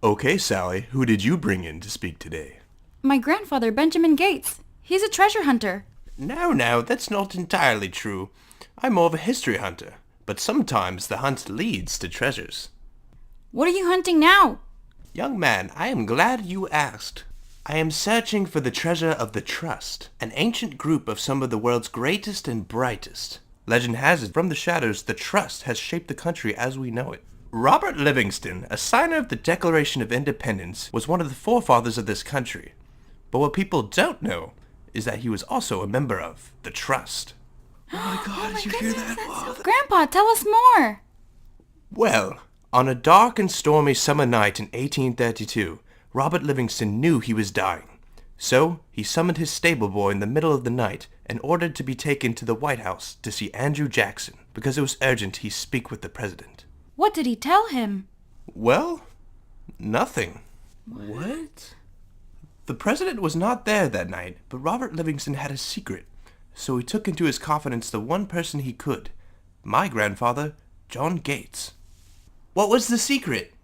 Okay, Sally, who did you bring in to speak today? My grandfather, Benjamin Gates. He's a treasure hunter. No, that's not entirely true. I'm more of a history hunter, but sometimes the hunt leads to treasures. What are you hunting now? Young man, I am glad you asked. I am searching for the treasure of the Trust, an ancient group of some of the world's greatest and brightest. Legend has it, from the shadows, the Trust has shaped the country as we know it. Robert Livingston, a signer of the Declaration of Independence, was one of the forefathers of this country. But what people don't know is that he was also a member of the Trust. Oh my God, did you hear that? Wow, Grandpa, tell us more. Well, on a dark and stormy summer night in 1832, Robert Livingston knew he was dying. So, he summoned his stable boy in the middle of the night and ordered to be taken to the White House to see Andrew Jackson, because it was urgent he speak with the president. What did he tell him? Well, nothing. What? The president was not there that night, but Robert Livingston had a secret, so he took into his confidence the one person he could, my grandfather, John Gates. What was the secret?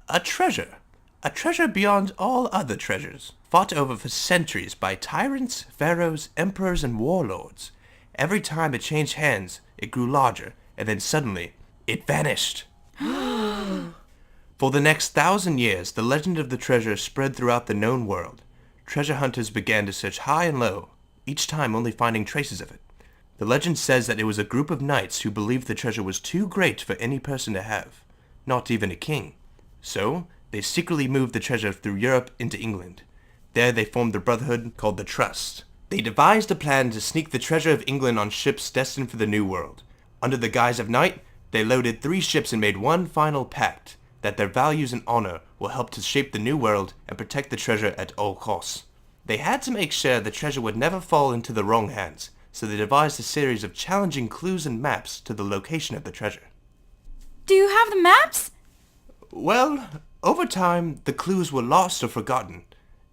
A treasure. A treasure beyond all other treasures, fought over for centuries by tyrants, pharaohs, emperors, and warlords. Every time it changed hands, it grew larger, and then suddenly, it vanished. For the next 1,000 years, the legend of the treasure spread throughout the known world. Treasure hunters began to search high and low, each time only finding traces of it. The legend says that it was a group of knights who believed the treasure was too great for any person to have, not even a king. So, they secretly moved the treasure through Europe into England. There they formed the brotherhood called TheTrust. They devised a plan to sneak the treasure of England on ships destined for the New World. Under the guise of night, they loaded 3 ships and made one final pact, that their values and honor will help to shape the New World and protect the treasure at all costs. They had to make sure the treasure would never fall into the wrong hands, so they devised a series of challenging clues and maps to the location of the treasure. Do you have the maps? Well, over time, the clues were lost or forgotten,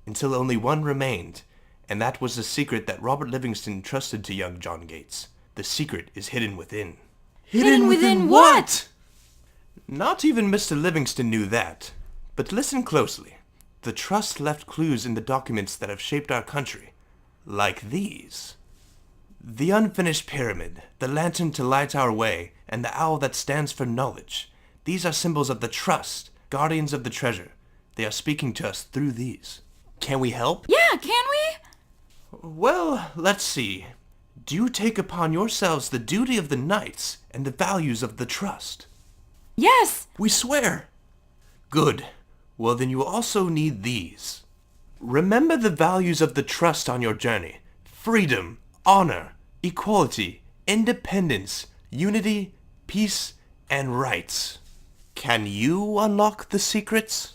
until only one remained, and that was the secret that Robert Livingston trusted to young John Gates. The secret is hidden within. Hidden within what? Not even Mr. Livingston knew that. But listen closely. The Trust left clues in the documents that have shaped our country, like these. The unfinished pyramid, the lantern to light our way, and the owl that stands for knowledge. These are symbols of the Trust, guardians of the treasure. They are speaking to us through these. Can we help? Yeah, can we? Well, let's see. Do you take upon yourselves the duty of the knights and the values of the Trust? Yes. We swear. Good. Well, then you also need these. Remember the values of the Trust on your journey. Freedom, honor, equality, independence, unity, peace, and rights. Can you unlock the secrets?